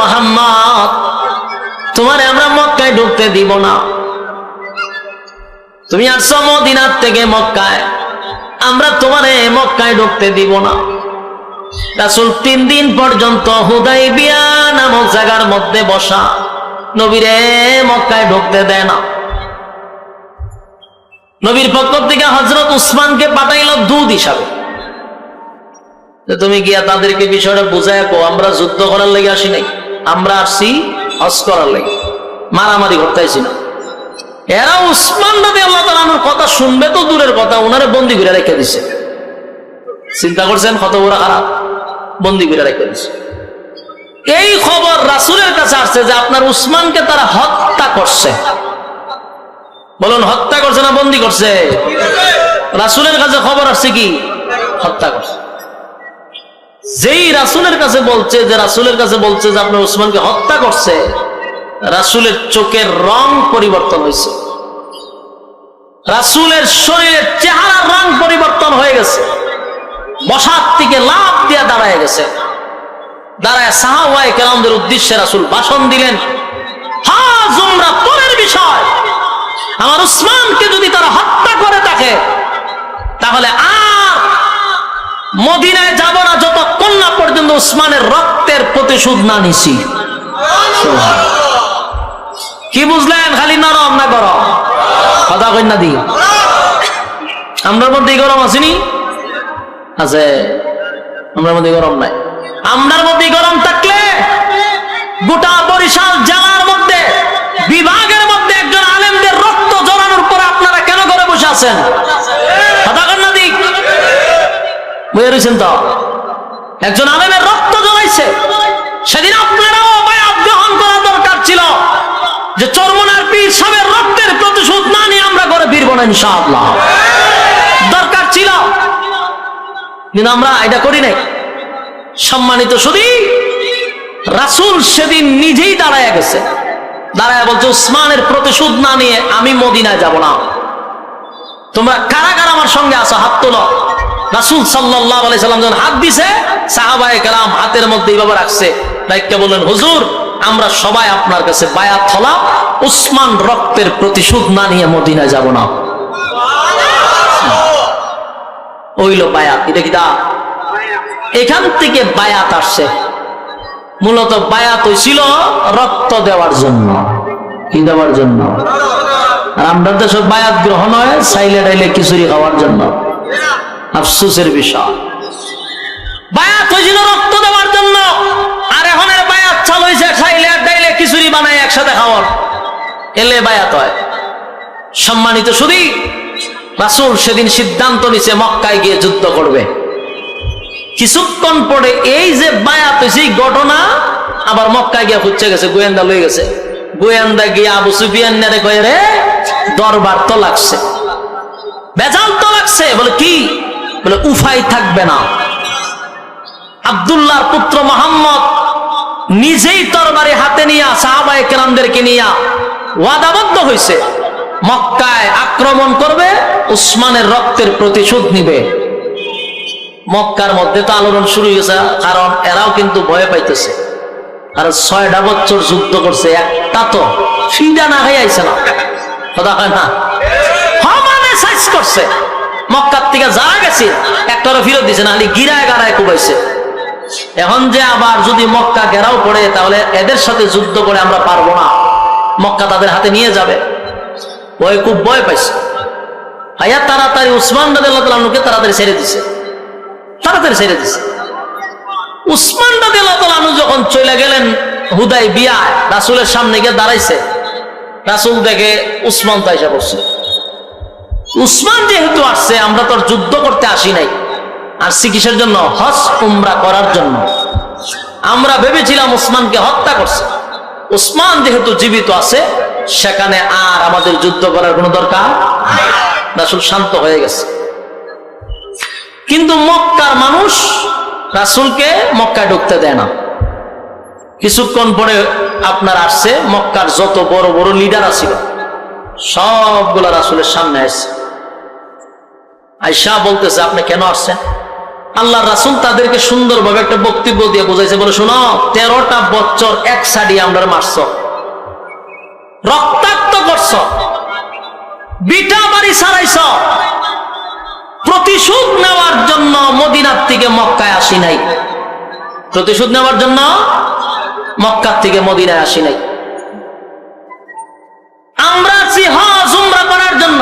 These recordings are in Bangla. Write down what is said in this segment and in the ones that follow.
মুহাম্মদ, তোমারে আমরা মক্কায় ঢুকতে দিব না। তুমি আসছো মদিনার থেকে মক্কায়, আমরা তোমারে মক্কায় ঢুকতে দিব না। রাসূল 3 দিন পর্যন্ত হুদাইবিয়া নামক জায়গার মধ্যে বসা, নবীরে মক্কায় ঢুকতে দেয় না। নবীর পক্ষ থেকে হযরত উসমানকে পাঠাইল দূত হিসাবে, তুমি গিয়া তাদেরকে বিষয়টা বুঝায় কো, আমরা যুদ্ধ করার লাগি আসি নাই, আমরা আসছি হজ করার লাগি, মারামারি করতে আইছি না। এরা উসমান রাদিয়াল্লাহু তাআলা আনহুর কথা শুনবে তো দূরের কথা, ওনারে বন্দী করে রেখে দিছে। চিন্তা করছেন কত বড় খারাপ, বন্দী করে রেখে দিছে। এই খবর রাসূলের কাছে আসছে যে আপনার উসমানকে তারা হত্যা করছে। বলুন, হত্যা করছে না বন্দী করছে? রাসূলের কাছে খবর আসছে কি হত্যা করছে। যেই রাসূলের কাছে বলছে যে আপনার উসমানকে হত্যা করছে, রাসূলের চোখের রং পরিবর্তন হয়েছে, রাসূলের শরীরের চেহারার রং পরিবর্তন হয়ে গেছে। বসার থেকে লাফ দিয়ে দাঁড়ায় গেছে। দাঁড়ায় সাহাবায়ে কেরামদের উদ্দেশ্যে রাসূল ভাষণ দিলেন, হা জুমরা, পরের বিষয়, আমার উসমানকে যদি তারা হত্যা করে থাকে তাহলে আর মদিনায় যাব না যতক্ষণ না পর্যন্ত উসমানের রক্তের প্রতিশোধ না নিছি। কি বুঝলেন? খালি নরম না গরম? কথা কই না দি? আমরার মধ্যে গরম আসেনি? আছে, আমরার মধ্যে গরম নাই। আমরার মধ্যে গরম থাকলে গোটা বরিশাল জেলার মধ্যে, বিভাগের মধ্যে একজন আলেমদের রক্ত জড়ানোর পরে আপনারা কেন ঘরে বসে আছেন? কথা কই না দি? বুঝে রয়েছেন তো? একজন আলেমের রক্ত জড়াইছে, সেদিন আপনারাও বায়াত গ্রহণ করা দরকার ছিল যে চরমনার পীর সাহেবের রক্তের প্রতিশোধ না নিয়ে আমরা ঘরে ফিরবো না ইনশাআল্লাহ। দরকার ছিল, কিন্তু আমরা এটা করি নাই। সম্মানিত শুধু রাসূল সেদিন নিজেই দাঁড়ায় গেছে, দাঁড়ায় বলছে উসমানের প্রতিশোধ না নিয়ে আমি মদিনায় যাব না। তোমরা কারা কারা আমার সঙ্গে আসো, হাত তোলো। রাসূল সাল্লাল্লাহু আলাইহি সাল্লাম যখন হাত দিছে, সাহাবায়ে কেরাম হাতের মধ্যে এইভাবে রাখছে, রাইখা বললেন, হুজুর আমরা সবাই আপনার কাছে বায়াত হলাম, উসমান রক্তের প্রতিশোধ না নিয়ে মদিনায় যাব না। ওইল বায়াত। এটা কি তা? এখান থেকে বায়াত আসছে। মূলত বায়াত হইছিল রক্ত দেওয়ার জন্য। কি দেওয়ার জন্য? আর আমরা তো সব বায়াত গ্রহণ হয় চাইলে ডাইলে খিচুড়ি খাওয়ার জন্য। আফসোসের বিষয়, বায়াত হয়েছিল রক্ত দেওয়ার জন্য, আর এখন বায়াত চালু হয়েছে খাইলে ডাইলে খিচুড়ি বানায় একসাথে খাওয়ার, এলে বায়াত হয়। সম্মানিত শুধু রাসূল সেদিন সিদ্ধান্ত নিছে মক্কায় গিয়ে যুদ্ধ করবে। কিছুক্ষণ পরে এই যে বায়াত হয়েছে ঘটনা আবার মক্কায় গিয়ে খুঁজছে গেছে, গোয়েন্দা লয়ে গেছে। গোয়েন্দা গিয়ে আবু সুফিয়ান রে কয়ে, রে দরবার তো লাগছে, বেজাল তো লাগছে। বলে কি? বলে উফাই থাকবে না। আব্দুল্লাহর পুত্র মুহাম্মদ নিজেই তরবারি হাতে নিয়া সাহাবায়ে কেরামদেরকে নিয়া ওয়াদাবদ্ধ হয়েছে, মক্কায় আক্রমণ করবে, উসমানের রক্তের প্রতিশোধ নিবে। মক্কার মধ্যে তো আলোড়ন শুরু হয়েছে, কারণ এরাও কিন্তু ভয় পাইতেছে। আর 6টা বছর যুদ্ধ করছে, একটা তো ফিডা না হয়ে আইছে না। কথা হয় না? সমানে সাইজ করছে। মক্কার থেকে যারা গেছে একটারও ফিরত দিছে না, খালি গিরায় গাড়ায় কুবাইছে। এখন যে আবার যদি মক্কা ঘেরাও পড়ে, তাহলে এদের সাথে যুদ্ধ করে আমরা পারবো না, মক্কা তাদের হাতে নিয়ে যাবে। ওই খুব ভয় পাইছে। ভাইয়া তাড়াতাড়ি উসমান রাদিয়াল্লাহু তাআলা আনহুকে তাড়াতাড়ি ছেড়ে দিছে, তাড়াতাড়ি ছেড়ে দিছে। উসমান রাদিয়াল্লাহু তাআলা আনহু যখন চলে গেলেন হুদাইবিয়ায়, রাসূলের সামনে গিয়ে দাঁড়াইছে। রাসূল দেখে উসমান তো এসে বসছে। উসমান যেহেতু আসছে, আমরা তো যুদ্ধ করতে আসি নাই, আসছি কিসের জন্য? হজ উমরা করার জন্য। আমরা ভেবেছিলাম উসমানকে হত্যা করছে। উসমান যেহেতু জীবিত আছে, সেখানে আর আমাদের যুদ্ধ করার কোনো দরকার। রাসূল শান্ত হয়ে গেছে। কিন্তু মক্কার মানুষ রাসূলকে মক্কায় ঢুকতে দেয় না। কিছুক্ষণ পরে আপনার আসছে, মক্কার যত বড় বড় লিডার ছিল সবগুলা রাসূলের সামনে আসছে। আয়েশা বলতেছে, আপনি কেন আসছেন? আল্লাহ রাসূল তাদেরকে সুন্দরভাবে একটা বক্তব্য দিয়ে বোঝাইছে, বলে শোনো, 13টা বছর এক সাইডে আমরা মারছ, রক্তাক্ত করছ, বিটা বাড়ি ছাড়াইছ, প্রতিশোধ নেওয়ার জন্য মদিনার থেকে মক্কায় আসি নাই, প্রতিশোধ নেওয়ার জন্য মক্কার থেকে মদিনায় আসি নাই, আমরা আছি হজ উমরা করার জন্য।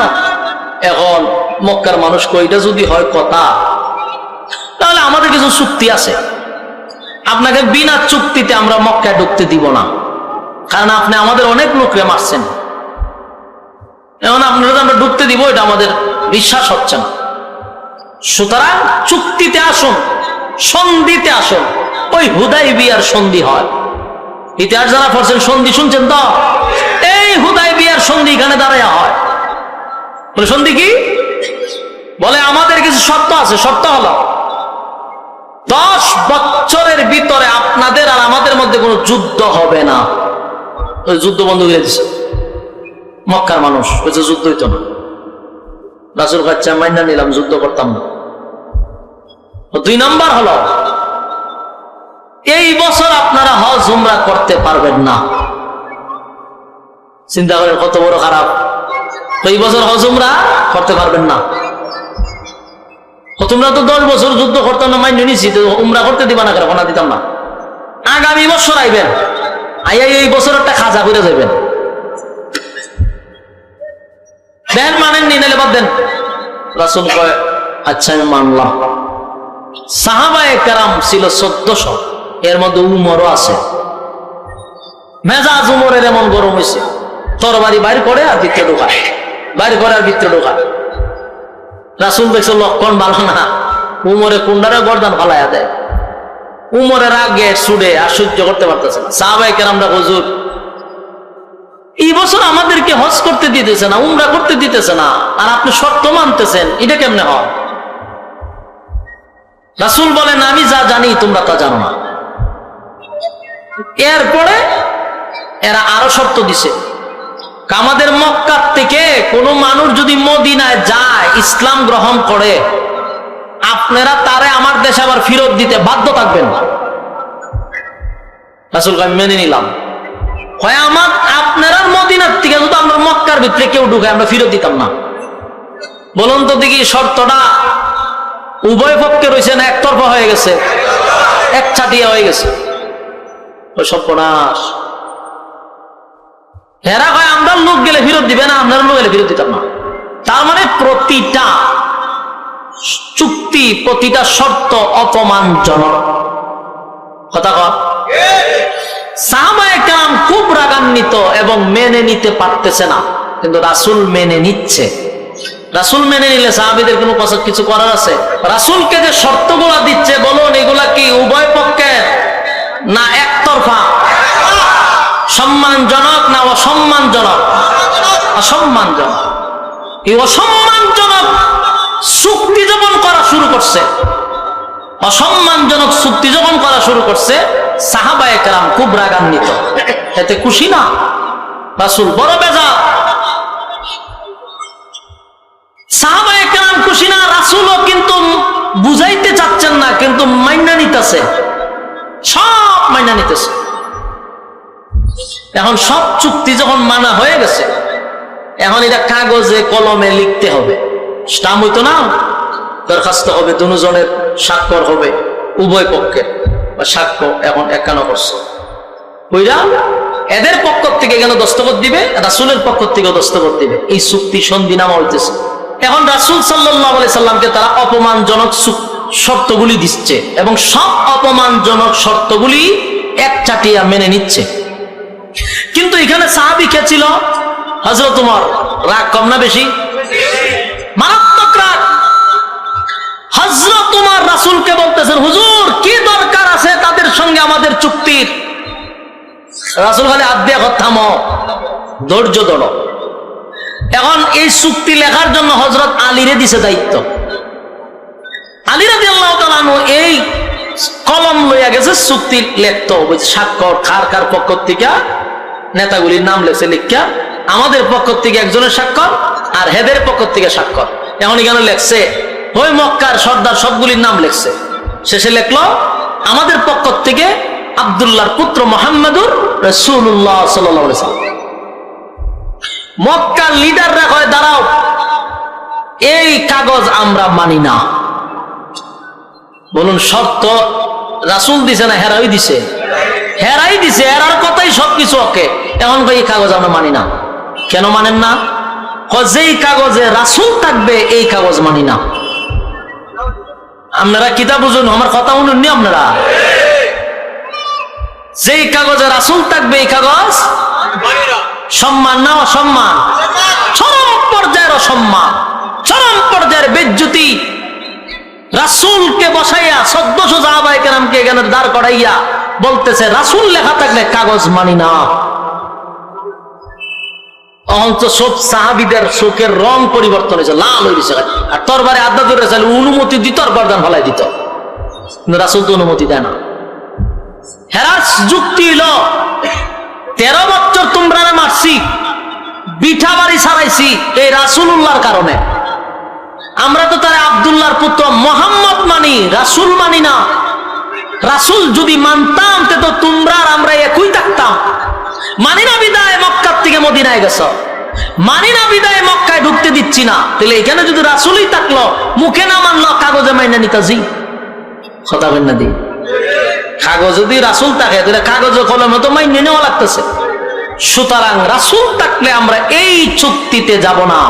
এখন মক্কার মানুষ কইটা যদি হয় কথা, তাহলে আমাদের কিছু চুক্তি আছে, আপনাকে বিনা চুক্তিতে আমরা মক্কায় ঢুকতে দিব না, কারণ আপনি আমাদের অনেক লোকরে মারছেন, এখন আপনারা আমরা ঢুকতে দিব এটা আমাদের বিশ্বাস হচ্ছে না। সুতরাং চুক্তিতে আসুন, সন্ধিতে আসুন। ওই হুদাইবিয়ার সন্ধি হয়, ইতিহাস যারা পড়ছেন সন্ধি শুনছেন তো, এই হুদাইবিয়ার সন্ধি এখানে দাঁড়ায় হয়। বলে সন্ধি কি? বলে আমাদের কিছু শর্ত আছে, শর্ত হলো 10 বছরের ভিতরে আপনাদের আর আমাদের মধ্যে কোনো যুদ্ধ হবে না। ওই যুদ্ধ বন্ধ করে দিচ্ছে মক্কার মানুষ, বলছে যুদ্ধ হইতো না। রাসূল কাচ্চা মাইনা নিলাম, যুদ্ধ করতাম না। 2 নম্বর হলো এই বছর আপনারা হজ উমরা করতে পারবেন না। চিন্তা করেন কত বড় খারাপ, এই বছর হজ উমরা করতে পারবেন না। তোমরা তো 10 বছর যুদ্ধ করতাম না, মাইনে নিছি, উমরা করতে দিবা না, কেন দিতাম না। আগামী বছর আইবেন, আইয়া এই বছর একটা খাজা করে যাবেন, দেন মানেননি, নাহলে বাদ দেন। রাসূল কয় আচ্ছা আমি মানলাম। সাহাবায়ে কেরাম ছিল 1400, এর মধ্যে উমরও আছে। মেজাজ উমরের এমন গরম হয়েছে, তরবারি বাইর করে আর ভিতরে ঢোকায়, বাইর করে আর ভিতরে ঢোকায়। রাসূল দেখছে লক্ষণ ভালো না, উমরে কুন্ডারে গর্দান ফালাইয়া দেয়। উমরের আগে ছুড়ে আর সহ্য করতে পারতেছে না। সাহাবায়ে কেরামরা হুজুর এই বছর আমাদেরকে হজ করতে দিতেছে না, উমরা করতে দিতেছে না, আর আপনি শর্ত মানতেছেন, এটা কেমনে হয়? রাসূল বলেন আমি যা জানি তোমরা তা জানো না। এরপরে এরা আরো শর্ত দিছে, আমাদের মক্কা থেকে কোনো মানুষ যদি মদিনায় যায়, ইসলাম গ্রহণ করে, আপনারা তারে আমার দেশে আবার ফেরত দিতে বাধ্য থাকবেন। রাসূল আমি মেনে নিলাম। হয় আমার আপনারা মদিনার থেকে যদি আমরা মক্কার ভিতরে কেউ ঢুকে, আমরা ফেরত দিতাম না। বলুন তো দেখি শর্তটা উভয় পক্ষে রয়েছে না একতরফা হয়ে গেছে, একচাটিয়া হয়ে গেছে? ওই সর্বনাশ। হেরা হয় আমরা লোক গেলে ফেরত দিবে না, আপনারা লোক গেলে ফেরত দিতাম না। তার মানে প্রতিটা চুক্তি, প্রতিটা শর্ত অপমানজনক। কথা কর। সাহাবায়ে কেরাম খুব রাগান্বিত এবং মেনে নিতে পারতেছে না, কিন্তু রাসূল মেনে নিচ্ছে। রাসূল মেনে নিলে সাহাবীদের কোনো কিছু করার আছে? রাসূলকে যে শর্তগুলা দিচ্ছে, বলুন এগুলা কি উভয় পক্ষের না একতরফা? সম্মানজনক না অসম্মানজনক? অসম্মানজনক। এই অসম্মানজনক চুক্তি যখন করা শুরু করছে, অসম্মানজনক চুক্তি যখন করা শুরু করছে, সাহাবায়ে কেরাম খুব রাগান্বিত, এতে খুশি না। রাসূল বড় বেজার। সাহাবায়ে কেরাম খুশি না, রাসূলও কিন্তু বুঝাইতে চাচ্ছেন না, কিন্তু মাইনা নিতেছে, সব মাইনা নিতেছে। এখন সব চুক্তি যখন মানা হয়ে গেছে, এখন এটা কাগজে কলমে লিখতে হবে, স্টাম্প হইতো না, দরখাস্ত হবে, দুজনের স্বাক্ষর হবে, উভয় পক্ষের সাক্ষ্য এখন 51%। বুঝলা, এদের পক্ষ থেকে কেন দস্তখত দিবে, রাসূলের পক্ষ থেকে দস্তখত দিবে, এই চুক্তি সন্ধিনামা হইতেছে। এখন রাসূল সাল্লাল্লাহু আলাইহি সাল্লামকে তারা অপমানজনক শর্তগুলি দিচ্ছে, এবং সব অপমানজনক শর্তগুলি একচাটিয়া মেনে নিচ্ছে। কিন্তু এখানে সাহাবী কে ছিল? হযরত ওমর। রাগ কম না বেশি? মারাত্মক রাগ। হযরত ওমর রাসূলকে বলতেছেন, হুজুর কি দরকার আছে তাদের সঙ্গে আমাদের চুক্তির? রাসূল খালি হাত দিয়ে থামো, ধৈর্য ধরো। এখন এই চুক্তি লেখার জন্য হযরত আলীরে দিছে দায়িত্ব। আলী রাদিয়াল্লাহু তাআলা আনহু এই কলম লইয়া গেছে, চুক্তি লিখতে হবে, স্বাক্ষর কার কার পক্ষ থেকে, নেতাগুলির নাম লেখছে, লিখা আমাদের পক্ষ থেকে একজনের স্বাক্ষর আর হেদের পক্ষ থেকে স্বাক্ষর। এখন এখানে লেখছে ওই মক্কার সর্দার সবগুলির নাম লিখছে, শেষে লিখলো আমাদের পক্ষ থেকে আব্দুল্লাহর পুত্র মুহাম্মদুর রাসূলুল্লাহ সাল্লাল্লাহু আলাইহি ওয়াসাল্লাম। মক্কার লিডাররা কয় দাঁড়াও, এই কাগজ আমরা মানি না। বলুন শর্ত রাসূল দিছে না হেরাই দিছে? হেরাই দিছে, হেরার কথাই সবকিছু ওকে। এখন এই কাগজ আমরা মানি না। কেন মানেন না? যেই কাগজে রাসূল থাকবে এই কাগজ মানি না। আপনারা কিতাব বুঝুন, আমার কথা শুনুননি আপনারা? যেই কাগজে রাসূল থাকবে এই কাগজ সম্মান না অসম্মান? চরম পর্যায়ের অসম্মান, চরম পর্যায়ের বেজ্জতি। রাসূলকে বসাইয়া 1400 সাহাবায়ে কেরামকে এখানে দাঁড় করাইয়া বলতেছে রাসূল লেখা থাকলে কাগজ মানি না। অহংত সব সাহাবীদের চোখের রং পরিবর্তন হয়েছে, লাল হয়ে গেছে। আর তরবারে আদা ধরে চাইলে অনুমতি দিত আর গর্দান ফলাই দিত, কিন্তু রাসূল তো অনুমতি দেয় না। হেরাস যুক্তি হলো 13 বছর তোমরা মারছি, বিঠা বাড়ি ছাড়াইছি এই রাসূলুল্লাহর কারণে। আমরা তো তার আব্দুল্লাহর পুত্র মুহাম্মদ মানি, রাসূল মানি না। রাসূল যদি মানতাম তো তোমরা আর আমরা একই থাকতাম। মানি না বিদায় মক্কা থেকে মদিনায় গেছ, মানি না বিদায় মক্কায় ঢুকতে দিচ্ছি না। তাহলে এখানে যদি রাসূলই থাকলো, মুখে না মানলো, কাগজে মাইনা নিতাজি কথা বলেন না দি। কাগজ যদি রাসূল থাকে তাহলে কাগজে কলমে তো মাইনে নেওয়া লাগতেছে। সুতরাং রাসূল থাকলে আমরা এই চুক্তিতে যাব না।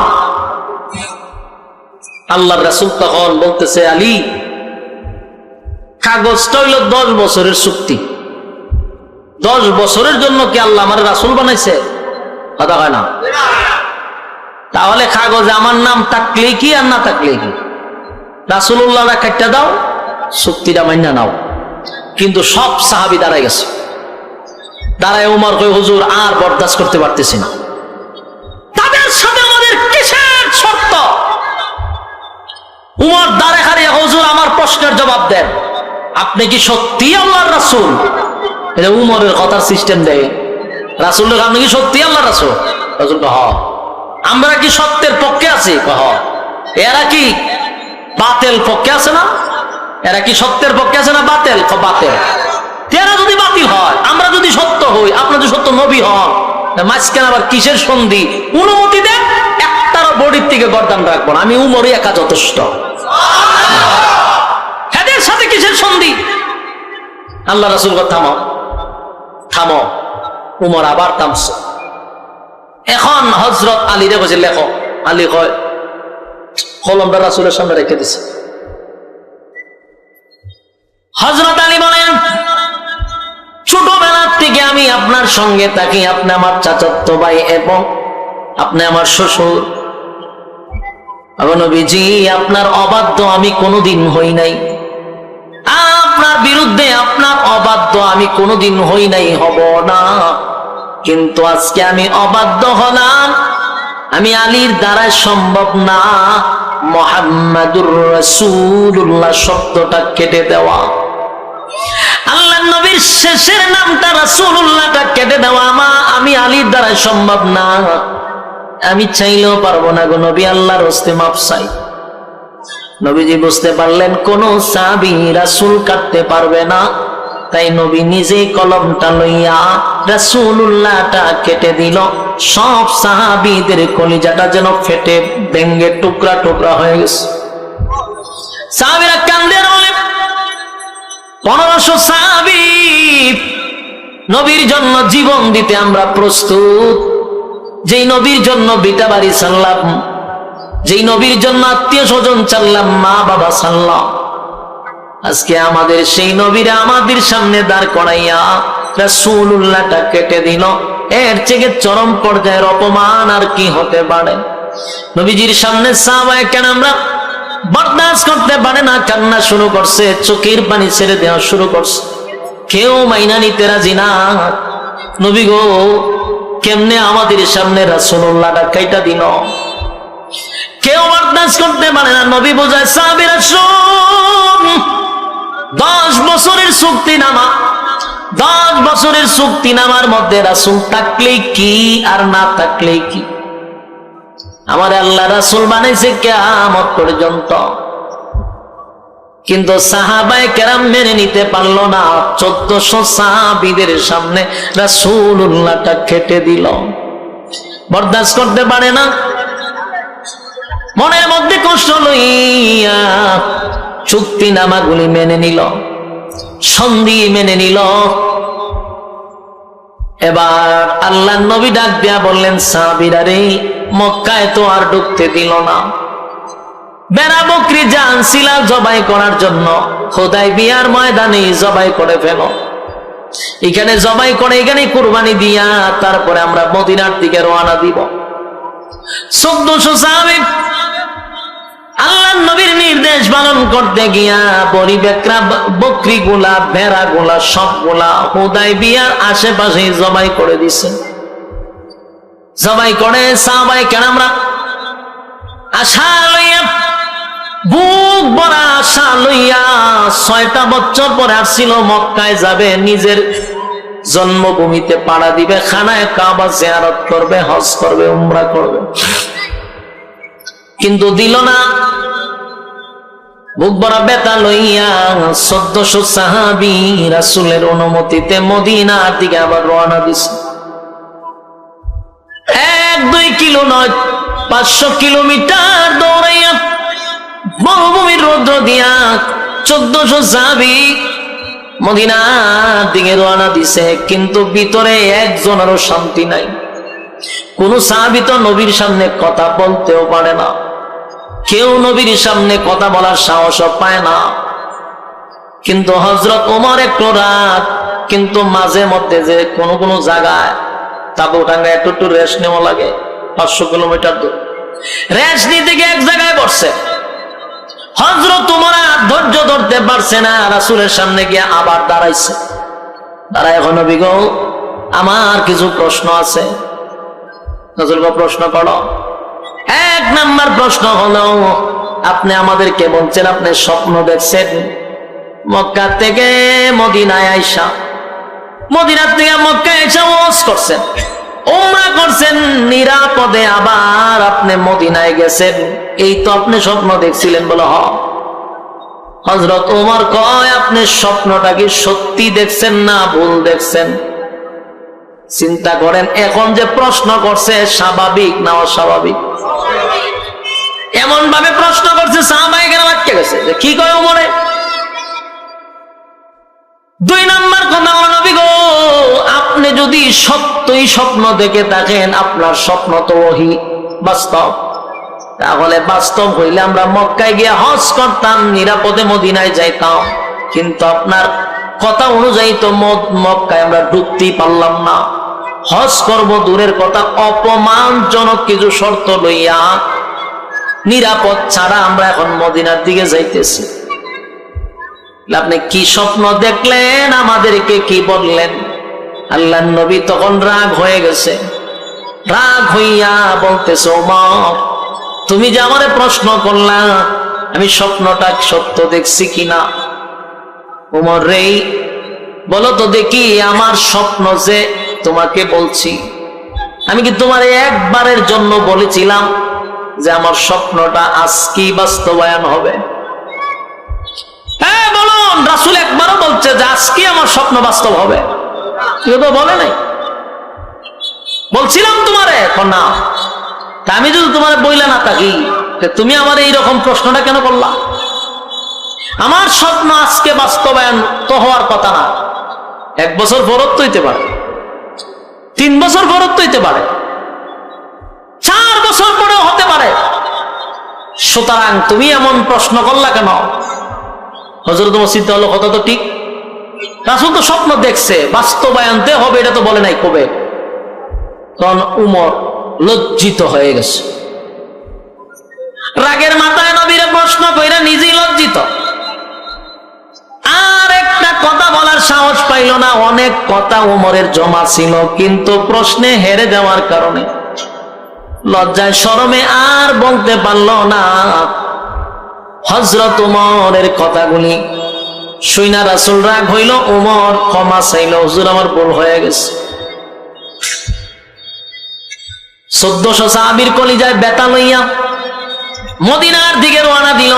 আল্লাহর রাসূল তখন বলতেছে আলী, কাগজটা হইল 10 বছরের চুক্তি। 10 বছরের জন্য কি আল্লাহ আমার রাসূল বানাইছে? কথা হয় না? তাহলে কাগজে আমার নাম থাকলে কি আর না থাকলে কি? রাসূলুল্লাহ কাটটা দাও, চুক্তিটা মাইনা নাও। কিন্তু সব সাহাবী দাঁড়ায় গেছে। দাঁড়ায় উমর কই হুজুর আর বরদাস্ত করতে পারতেছি না, তাদের সাথে আমাদের কিসের শর্ত? উমর দাঁড়ে খাড়িয়ে হুজুর আমার প্রশ্নের জবাব দেন, আপনি কি সত্যি আল্লাহর রাসূল? এটা উমরের কথার সিস্টেম দেয়। রাসূল আপনি কি সত্যি আল্লাহর রাসূল? রাসূল হ। আমরা কি সত্যের পক্ষে আছি? হ। এরা কি বাতিল পক্ষে আছে না? এরা কি সত্যের পক্ষে আছে না বাতিল? বাতিল। এরা যদি বাতিল হয়, আমরা যদি সত্য হই, আপনার যদি সত্য নবী হন, মাঝখানে আবার কিসের সন্ধি? অনুমতি দেন, একটারও বডির থেকে গর্দান রাখবো না, আমি উমরই একা যথেষ্ট। এদের সাথে কিসের সন্ধি? আল্লাহ রাসূল থামো থামো। উমর আবার থামছে। এখন হযরত আলী রে বসে লেখো। আলী কয় কলমটা রাসূলের সামনে রেখে দিছে। হযরত আলী বলেন ছোটবেলা থেকে আমি আপনার সঙ্গে থাকি, আপনি আমার চাচাতো ভাই এবং আপনি আমার শ্বশুর। নবীজি আপনার অবাধ্য আমি কোনোদিন হই নাই, আপনার বিরুদ্ধে আপনার অবাধ্য আমি কোনোদিন হই নাই, হব না। কিন্তু আজকে আমি অবাধ্য হলাম, আমি আলীর দ্বারা সম্ভব না মুহাম্মাদুর রাসূলুল্লাহ শব্দটা কেটে দেওয়া, আল্লাহ নবীর শেষের নামটা রাসূলুল্লাহটা কেটে দেওয়া আমি আলীর দ্বারা সম্ভব না। আমি চাইলেও পারবো না গো নবী, আল্লাহর হস্তে মাপ চাই। নবীজি বুঝতে পারলেন কোন সাহাবী রাসূল কাটতে পারবে না, তাই নবী নিজেই কলমটা লইয়া রাসূলুল্লাহটা কেটে দিল। সব সাহাবীদের কলিজাটা যেন ফেটে ভেঙে টুকরা টুকরা হয়ে গেছে। সাহাবীরা কান্দে বলে 1500 সাহাবী নবীর জন্য জীবন দিতে আমরা প্রস্তুত। যেই নবীর জন্য বিটা বাড়ি ছাড়লাম, যেই নবীর জন্য আত্মীয় স্বজন চাললাম, মা বাবা ছাড়লাম, আজকে আমাদের সেই নবীরা আমাদের সামনে দাঁড় করাইয়া রাসূলুল্লাহটা কেটে দিল। এর থেকে চরম পর্যায়ের অপমান আর কি হতে পারে? নবীজির সামনে সাহাবায়ে কেরামরা বরদাস্ত করতে পারে না, কান্না শুরু করছে, চোখের পানি ছেড়ে দেওয়া শুরু করছে। কেউ মাইনা নিতে রাজি না। নবী গো কেমনে আমাদের সামনে রাসূলুল্লাহটা কাইটা দিল? কেউ বরদাস্ত করতে পারে না। নবী বোঝায় সাহাবীরা শুন, 10 বছরের চুক্তিনামা, 10 বছরের চুক্তিনামার মধ্যে রাসূল থাকলে কি আর না থাকলে কি? আমার আল্লাহ রাসূল বানাইছে কিয়ামত পর্যন্ত। কিন্তু সাহাবায়ে কেরাম মেনে নিতে পারলো না। 1400 সাহাবীদের সামনে রাসূলুল্লাহটা কেটে দিল, বরদাস্ত করতে পারে না। মনের মধ্যে কষ্ট লইয়া চুক্তিনামাগুলি মেনে নিল, সন্ধি মেনে নিল। এবার আল্লাহর নবী ডাক দিয়া বললেন, সাহাবীরা রে, মক্কায় তো আর ঢুকতে দিল না। বেড়া বকরি যা আনছিলা জবাই করার জন্য হুদায়বিয়ার ময়দানে জবাই করে ফেল। এখানে জবাই করে এখানে কুরবানি দিয়া তারপরে আমরা মদিনার দিকে রওনা দিব। 1400 সাহাবী আল্লাহর নবীর নির্দেশ পালন করতে গিয়া পরিবেকরা বকরিগুলা ভেড়াগুলা সবগুলা হুদায়বিয়ার আশেপাশে জবাই করে দিছে। জবাই করে সাহাবায়ে কেরামরা আশা লইয়া, বুক ভরা আশা লইয়া 6টা বছর পরে আসছিল মক্কায় যাবে, নিজের জন্মভূমিতে পাড়া দিবে, খানায় কাবা জিয়ারত করবে, হজ করবে, উমরা করবে, কিন্তু দিল না। বুক ভরা ব্যথা লইয়া 1400 সাহাবী রাসূলের অনুমতিতে মদিনার দিকে আবার রওনা দিছে। 1-2 কিলো নয়, 500 কিলোমিটার দৌড়াইয়া মরুভূমির রৌদ্র দিয়া 1400 সাহাবী মদিনার দিকে রওনা দিছে। কিন্তু ভিতরে একজনেরও শান্তি নাই। কোন সাহাবী তো নবীর সামনে কথা বলতেও পারে না, কেউ নবীর সামনে কথা বলার সাহসও পায় না। কিন্তু হযরত ওমর একটু রাত, কিন্তু মাঝে মধ্যে যে কোন কোন জায়গায় তাবু টাঙ্গা একটু রেস্ট নেওয়া লাগে, 500 কিলোমিটার দূর রেস্ট নিতে গিয়ে এক জায়গায় বসছে। হযরত ওমর ধৈর্য ধরতে পারছে না, রাসূলের সামনে গিয়ে আবার দাঁড়াইছে। দাঁড়ায়, এখন নবী গো, আমার কিছু প্রশ্ন আছে। রাসূল গো, প্রশ্ন করো। 1 নাম্বার প্রশ্ন হলো, আপনি আমাদেরকে বলছেন আপনি স্বপ্ন দেখছেন মক্কা থেকে মদিনায় আইসা, মদিনার থেকে মক্কায় আইসা ওয়াজ করছেন, উমরা করছেন নিরাপদে, আবার আপনি মদিনায় গেছেন, এই তো আপনি স্বপ্ন দেখছিলেন? বলো হ। হযরত ওমর কয়, আপনি স্বপ্নটা কি সত্যি দেখছেন না ভুল দেখছেন? চিন্তা করেন, এখন যে প্রশ্ন করছে স্বাভাবিক না অস্বাভাবিক? এমন ভাবে প্রশ্ন করছে সাহাবায়ে কেরাম আটকে গেছে যে কি কয় ওমরে। 2 নাম্বার কথা হলো, নবী গো, আপনি যদি সত্যই স্বপ্ন দেখে থাকেন, আপনার স্বপ্ন তো ওহী বাস্তব, তাহলে বাস্তব হইলে আমরা মক্কায় গিয়ে হজ করতাম, নিরাপদে মদিনায় যাইতাম। কিন্তু আপনার কথা অনুযায়ী তো মক্কায় আমরা ঢুকতেই পারলাম না। হজ করব দূরের কথা, অপমানজনক কিছু শর্ত লইয়া নিরাপদ ছাড়া আমরা এখন মদিনার দিকে যাইতেছি। আপনি কি স্বপ্ন দেখলেন, আমাদেরকে কি বললেন? আল্লাহর নবী তখন রাগ হয়ে গেছে। রাগ হইয়া বলতেছে, ওমর, তুমি যে আমারে প্রশ্ন করলা আমি স্বপ্নটা সত্য দেখছি কিনা, ওমর রে, বলো তো দেখি আমার স্বপ্ন যে তোমাকে বলছি, আমি কি তোমার একবারের জন্য বলেছিলাম যে আমার স্বপ্নটা আজকেই বাস্তবায়ন হবে? হ্যাঁ বলুন, রাসূল একবারও বলছে যে আজকে আমার স্বপ্ন বাস্তব হবে? কেউ তো বলে নাই। বলছিলাম তোমারে না, তা আমি যদি তোমার বইলা না থাকি, তুমি আমার এইরকম প্রশ্নটা কেন করলা? আমার স্বপ্ন আজকে বাস্তবায়ন তো হওয়ার কথা না, 1 বছর পরত হইতে পারে, 3 বছর পরত হইতে পারে, 4 বছর পরেও হতে পারে। সুতরাং তুমি এমন প্রশ্ন করলা কেন? হযরত ওমর চিন্তা হলো, কথা তো ঠিক, রাসূল তো স্বপ্ন দেখছে, বাস্তবায়নতে হবে, এটা তো বলে নাই কবে। তখন উমর লজ্জিত হয়ে গেছে, রাগের মাথায় নবীরে প্রশ্ন কইরা নিজেই লজ্জিত, আর একটা কথা বলার সাহস পাইল না। অনেক কথা উমরের জমা ছিল, কিন্তু প্রশ্নে হেরে যাওয়ার কারণে লজ্জায় শরমে আর বলতে পারল না। হযরত উমরের কথাগুলি শুইনা রাসূল রাগ হইল, উমর ক্ষমা চাইল, হুজুর আমার ভুল হয়ে গেছে। 1400 সাহাবীর কলিজায় ব্যথা লইয়া মদিনার দিকে রওনা দিল।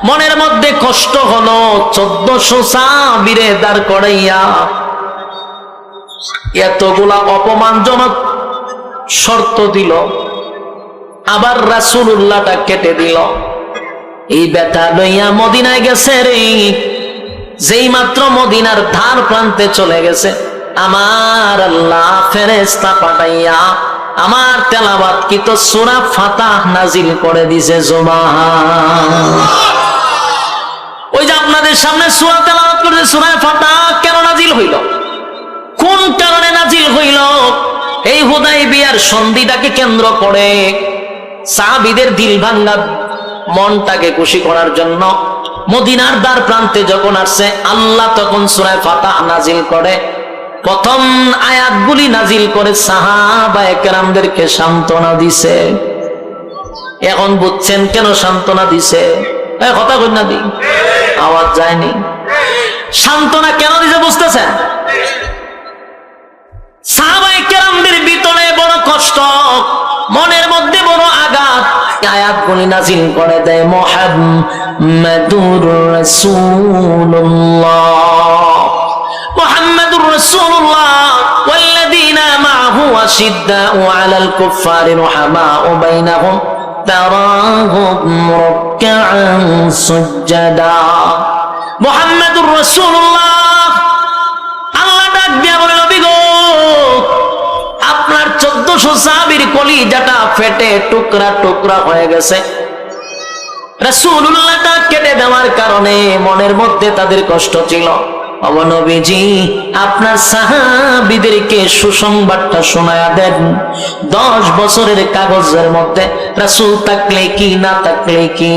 মনের মধ্যে কষ্ট হলো, 1400 সাহাবীরে দাঁড় করাইয়া এতগুলা অপমানজনক শর্ত দিল, আবার রাসূলুল্লাহটা কেটে দিল। এই ব্যথা লইয়া মদিনায় গেছে রে। যেই মাত্র মদিনার ধার প্রান্তে চলে গেছে, আমার আল্লাহ ফেরেশতা পাঠাইয়া আমার তেলাওয়াতকৃত সূরা ফাতিহা নাজিল করে দিয়েছে। সুবহানাল্লাহ। ওই যে আপনাদের সামনে সূরা তেলাওয়াত করেছে, সূরা ফাতিহা কেন নাজিল হইল, কোন কারণে নাজিল হইল? এই হুদায়বিয়ার সন্ধিটাকে কেন্দ্র করে সাহাবীদের দিল ভাঙ্গা মনটাকে খুশি করার জন্য মদিনার দ্বার প্রান্তে যখন আসছে, আল্লাহ তখন সূরা ফাতিহা নাজিল করে। প্রথম আয়াতগুলি নাজিল করে সাহাবায়ে কেরামদেরকে সান্ত্বনা দিছে। এখন বুঝছেন কেন সান্ত্বনা দিছে? কথা কই না দি, আওয়াজ যায়নি। সান্ত্বনা কেন দিছে বুঝতেছেন? সাহাবায়ে কেরামদের ভিতরে বড় কষ্ট, মনের মধ্যে বড় আঘাত। আয়াতগুলি নাজিল করে দেয় মুহাম্মাদুর রাসূলুল্লাহ, মুহাম্মাদুর রাসূলুল্লাহ ওয়াল্লাযীনা মাআহু আশিদ্দাউ আলাল কুফফারি রুহামাউ বাইনাহুম তারাহুম রুকআন সুজদা। মুহাম্মাদুর রাসূলুল্লাহ, আল্লাহ ডাক দিয়া বলে, নবী গো, আপনার 1400 সাহাবীর কলিজাটা ফেটে টুকরা টুকরা হয়ে গেছে। রাসূলুল্লাহটা কেটে দেওয়ার কারণে মনের মধ্যে তাদের কষ্ট ছিল। ও নবীজি, আপনার সাহাবীদেরকে সুসংবাদটা শোনায়া দেন। 10 বছরের কাগজের মধ্যে রাসূল থাকলে কি না থাকলে কি,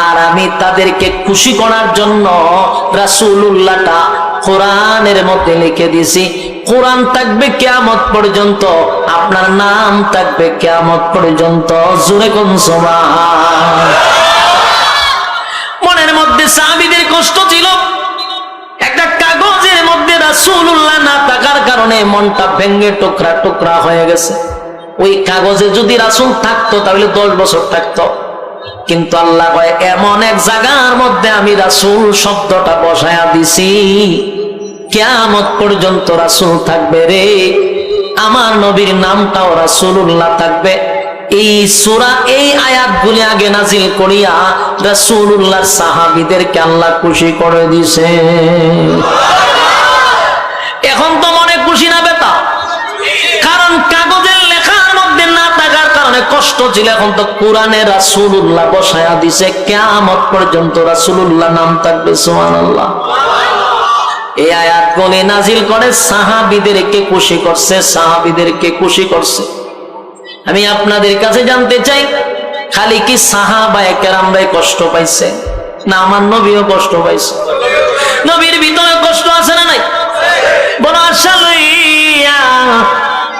আর আমি তাদেরকে খুশি করার জন্য রাসূলুল্লাহটা কোরআনের মধ্যে লিখে দিয়েছি। কোরআন থাকবে কিয়ামত পর্যন্ত, আপনার নাম থাকবে কিয়ামত পর্যন্ত। জোরে কোন সুবহান। মনের মধ্যে সাহাবীদের কষ্ট ছিল, একটা কাগজের মধ্যে রাসূলুল্লাহ না থাকার কারণে মনটা ভেঙে টুকরা টুকরা হয়ে গেছে। ওই কাগজে যদি রাসূল থাকতো তাহলে 10 বছর থাকতো, কিন্তু আল্লাহ কয় এমন এক জায়গার মধ্যে আমি রাসূল শব্দটা বসায়া দিছি, কিয়ামত পর্যন্ত রাসূল থাকবে রে। আমার নবীর নামটাও রাসূলুল্লাহ থাকবে। এই সূরা, এই আয়াতগুলি আগে নাজিল করিয়া রাসূলুল্লাহর সাহাবীদেরকে আল্লাহ খুশি করে দিয়েছে। এখন তো মনে খুশি না বেতা, কারণ কাগজের লেখার মধ্যে না থাকার কারণে কষ্ট ছিল। এখন তো কোরআনে রাসূলুল্লাহ বসায়া দিছে, কিয়ামত পর্যন্ত রাসূলুল্লাহ নাম থাকবে। সুবহানাল্লাহ। এই আয়াতগুলি নাজিল করে সাহাবীদেরকে খুশি করছে, সাহাবীদেরকে খুশি করছে। আমি আপনাদের কাছে জানতে চাই, খালি কি সাহাবায়ে কেরামরাই কষ্ট পাইছে, না আমার নবীও কষ্ট পাইছে? নবীর ভিতরে কষ্ট আছে না নাই? বড় আশা লইয়া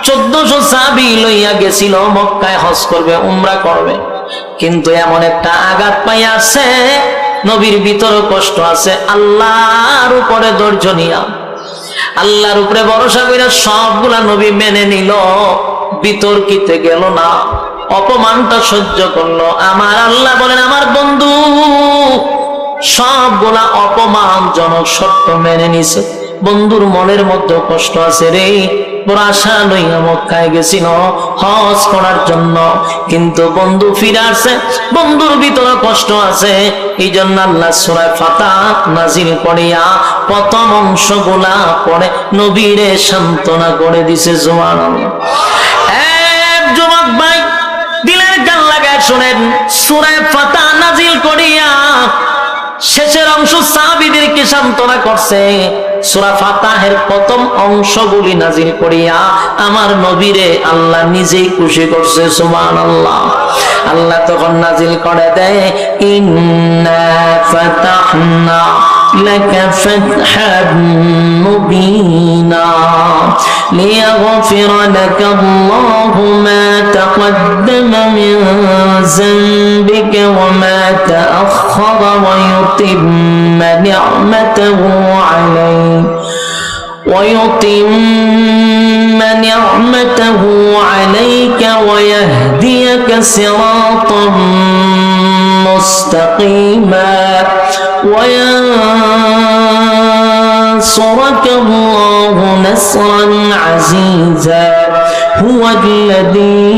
1400 সাহাবী লইয়া গেছিল মক্কায় হজ করবে, উমরা করবে, কিন্তু এমন একটা আঘাত পাইয়া আছে, নবীর ভিতরে কষ্ট আছে। আল্লাহর উপরে ধৈর্য নিয়া, আল্লাহর উপরে ভরসা কইরা সবগুলা নবী মেনে নিল, বিতর্কিতে গেল না, অপমানটা সহ্য করলো। আমার আল্লাহ বলেন, আমার বন্ধু সবগুলা অপমানজনক শর্ত মেনে নিছে। বন্ধুর মনের মধ্যে কষ্ট আছে রে, বড় আশা লইয়া মক্কায় গেছিল হজ করার জন্য, কিন্তু বন্ধু ফিরে আসে, বন্ধুর ভিতরে কষ্ট আছে। এই জন্য আল্লাহ সূরা ফাতিহা নাজিল করিয়া প্রথম অংশগুলা পড়ে নবীরে সান্ত্বনা করে দিছে। সুবহানাল্লাহ। যুবক ভাই, দিলের গান লাগায় শোনেন, সূরা ফাতিহা নাজিল করিয়া শেষের অংশ সাহাবীদেরকে সান্ত্বনা করছে। সূরা ফাতিহার প্রথম অংশগুলি নাজিল করিয়া আমার নবীরে আল্লাহ নিজেই খুশি করছে। সুবহানাল্লাহ। আল্লাহ তখন নাজিল করে দেয়, ইন্না ফাতাহনা লাকা ফাতহান মুবিনা লিয়াগফিরা লাকা আল্লাহু মা তাকদ্দামা মিন যানবিকা ওয়া মা তাআখারা ওয়া ইউতিম্মা নি'মাতাহু আলাইকা ويتم نعمته عليك ويهديك صراطا مستقيما وينصرك الله نصرا عزيزا هو الذي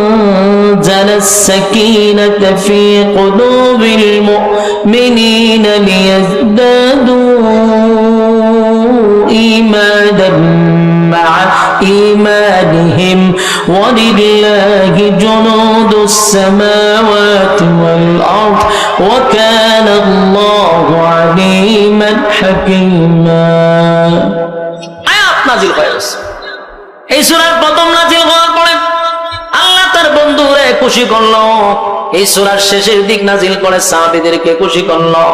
أنزل السكينة في قلوب المؤمنين ليزدادوا إيمانا مع إيمانهم ولله جنود السماوات والأرض وكان الله عليما حكيما আয়াত নাযিল হয়েছে এই সূরার প্রথম নাযিল হওয়ার পরে আল্লাহ তার বন্ধুরে খুশি করলো এই সূরার শেষের দিক নাযিল করে সাহাবীদেরকে খুশি করলো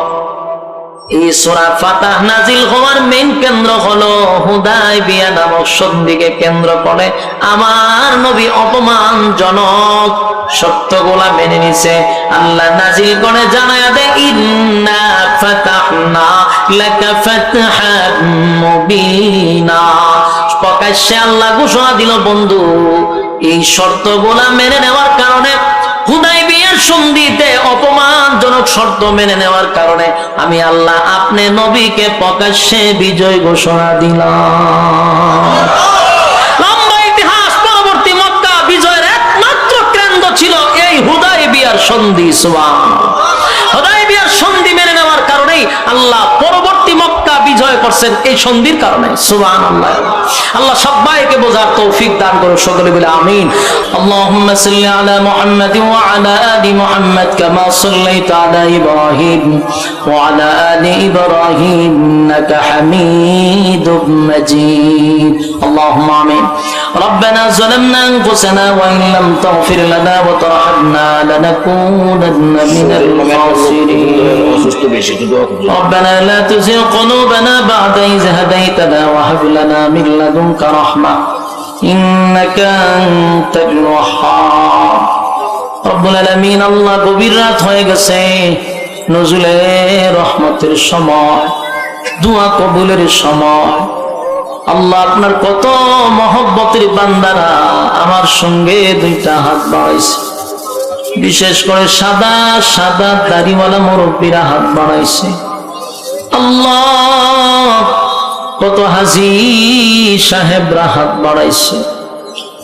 এই সূরা ফাতাহ নাযিল হওয়ার মেইন কেন্দ্র হলো হুদায়বিয়া নামক সন্ধিকে কেন্দ্র করে আমার নবী অপমানজনক শর্তগুলা মেনে নিছে আল্লাহ নাযিল করে জানায়া দেয় ইন্না ফাতাহনা লাকা ফাতহাম মুবিনা প্রকাশ্যে আল্লাহ ঘোষণা দিল বন্ধু এই শর্তগুলা মেনে নেওয়ার কারণে হুদায়বিয়ার সন্ধিতে অপমানজনক শর্ত মেনে নেওয়ার কারণে আমি আল্লাহ আপনি নবীকে প্রকাশ্যে বিজয় ঘোষণা দিলাম লম্বা ইতিহাস পরবর্তী মক্কা বিজয়ের একমাত্র কেন্দ্র ছিল এই হুদায়বিয়ার সন্ধি সুবহানাল্লাহ হুদায়বিয়ার সন্ধি মেনে নেওয়ার কারণেই আল্লাহ পরবর্তী মক্কা বিজয় করছেন এই সন্ধির কারণে সুবহানাল্লাহ আল্লাহ সবাইকে বোঝার তৌফিক দান করুন সকলে বলে আমিন আল্লাহুম্মা সাল্লি আলা মুহাম্মাদ ওয়া আলা আলি মুহাম্মাদ কামা সাল্লাইতা আলা ইব্রাহিম ওয়া আলা আলি ইব্রাহিম ইন্নাকা হামিদুম মাজিদ আল্লাহুম্মা আমিন ربنا ظلمنا أنفسنا وإن لم تغفر لنا وترحمنا لنكونن من الخاسرين ربنا لا تزغ قلوبنا بعد إذ هديتنا وهب لنا من لدنك رحمة إنك أنت الوهاب رب العالمين الله গভীর রাত হয়ে গেছে নজুলে রহমতের সময় দোয়া কবুলের সময় আল্লাহ আপনার কত মহব্বতের বান্দারা আমার সঙ্গে দুইটা হাত বাড়াইছে বিশেষ করে সাদা সাদা দাড়িওয়ালা মুরব্বীরা হাত বাড়াইছে আল্লাহ কত হাজী সাহেবরা হাত বাড়াইছে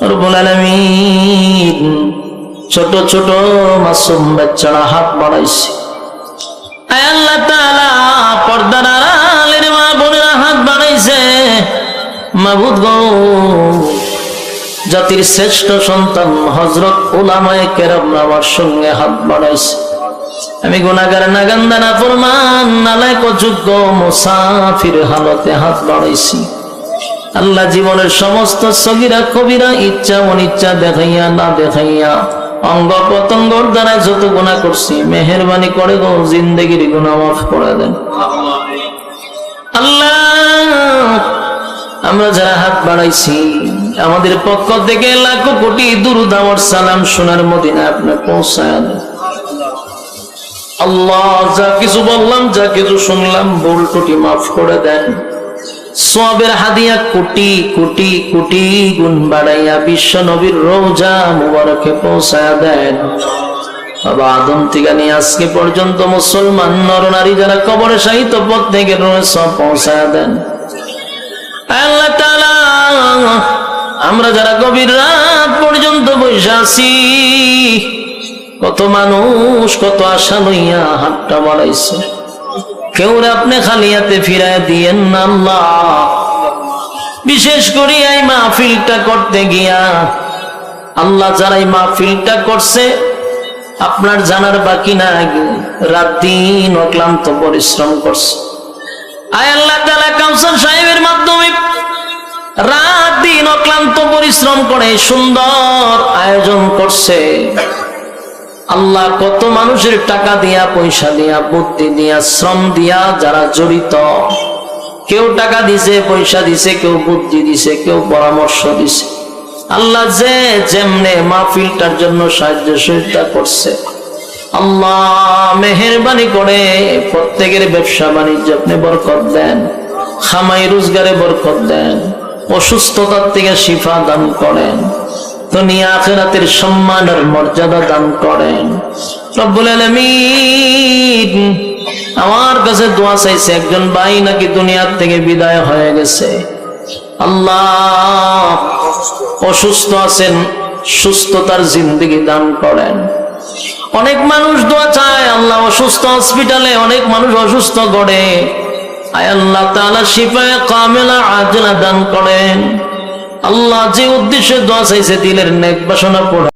রব্বুল আলামিন ছোট ছোট মাসুম বাচ্চারা হাত বাড়াইছে আয় আল্লাহ তাআলা পর্দার আড়ালের মা বোনেরা হাত বাড়াইছে মাবুদ গো জাতির শ্রেষ্ঠ সন্তান হযরত উলামায়ে কেরাম আমার সঙ্গে হাত বাড়াইছে আমি গুনাহগার নাগান্দা নাফরমান নালায়েক অযোগ্য মুসাফির হালতে হাত বাড়াইছি আল্লাহ জীবনের সমস্ত সগীরা কবিরা ইচ্ছা অনিচ্ছা দেখাইয়া না দেখাইয়া অঙ্গ প্রত্যঙ্গর দ্বারা যত গুনাহ করছি মেহেরবানি করে গো জিন্দেগির গুনাহ মাফ করে দেন আল্লাহ আমরা যারা হাত বাড়াইছি আমাদের পক্ষ থেকে লাখো কোটি দুরূদ আর সালাম সোনার মদিনা আপনি পৌঁছায় দেন আল্লাহ যা কিছু বললাম যা কিছু শুনলাম ভুল ত্রুটি মাফ করে দেন সওয়াবের হাদিয়া কোটি কোটি কোটি গুণ বাড়াইয়া বিশ্ব নবীর রওজা মুবারকে পৌঁছায় দেন বাবা আদম থেকে নিয়ে আজকে পর্যন্ত মুসলমান নর নারী যারা কবরে শায়িত প্রত্যেকের রয়েছে পৌঁছায় দেন আল্লাহ তাআলা আমরা যারা গভীর রাত পর্যন্ত বসে আছি কত মানুষ কত আশা লইয়া হাতটা বাড়াইছে কেউ আপনি খালি হাতে ফিরায় দিয়েন না আল্লাহ বিশেষ করে এই মাহফিলটা করতে গিয়া আল্লাহ যারা এই মাহফিলটা করছে আপনার জানার বাকি না রাত দিন অক্লান্ত পরিশ্রম করছে আয় আল্লাহ তাআলা কাউসার সাহেবের মাধ্যমে রাত দিন অক্লান্ত পরিশ্রম করে সুন্দর আয়োজন করছে আল্লাহ কত মানুষের টাকা দিয়া পয়সা দিয়া বুদ্ধি দিয়া শ্রম দিয়া যারা জড়িত কেউ টাকা দিছে পয়সা দিছে কেউ বুদ্ধি দিছে কেউ পরামর্শ দিছে আল্লাহ যে যেমনে মাহফিলটার জন্য সাহায্য সহযোগিতা করছে আল্লাহ মেহেরবানি করে প্রত্যেকের ব্যবসা বাণিজ্য আপনি বরকত দেন খামাই রোজগারে বরকত দেন অসুস্থতার থেকে শিফা দান করেন দুনিয়া আখিরাতের সম্মান আর মর্যাদা দান করেন। রব্বুল আলামিন আমার কাছে দোয়া চাইছে, একজন ভাই নাকি দুনিয়ার থেকে বিদায় হয়ে গেছে। আল্লাহ অসুস্থ আছেন, সুস্থতার জিন্দেগি দান করেন। অনেক মানুষ দোয়া চায়, আল্লাহ অসুস্থ হসপিটালে অনেক মানুষ অসুস্থ করে, আয় আল্লাহ তাআলা শিফায়ে কামিলা আজলা দান করেন। আল্লাহ যে উদ্দেশ্যে দোয়া চাইছে দিলের নেক বাসনা পূরণ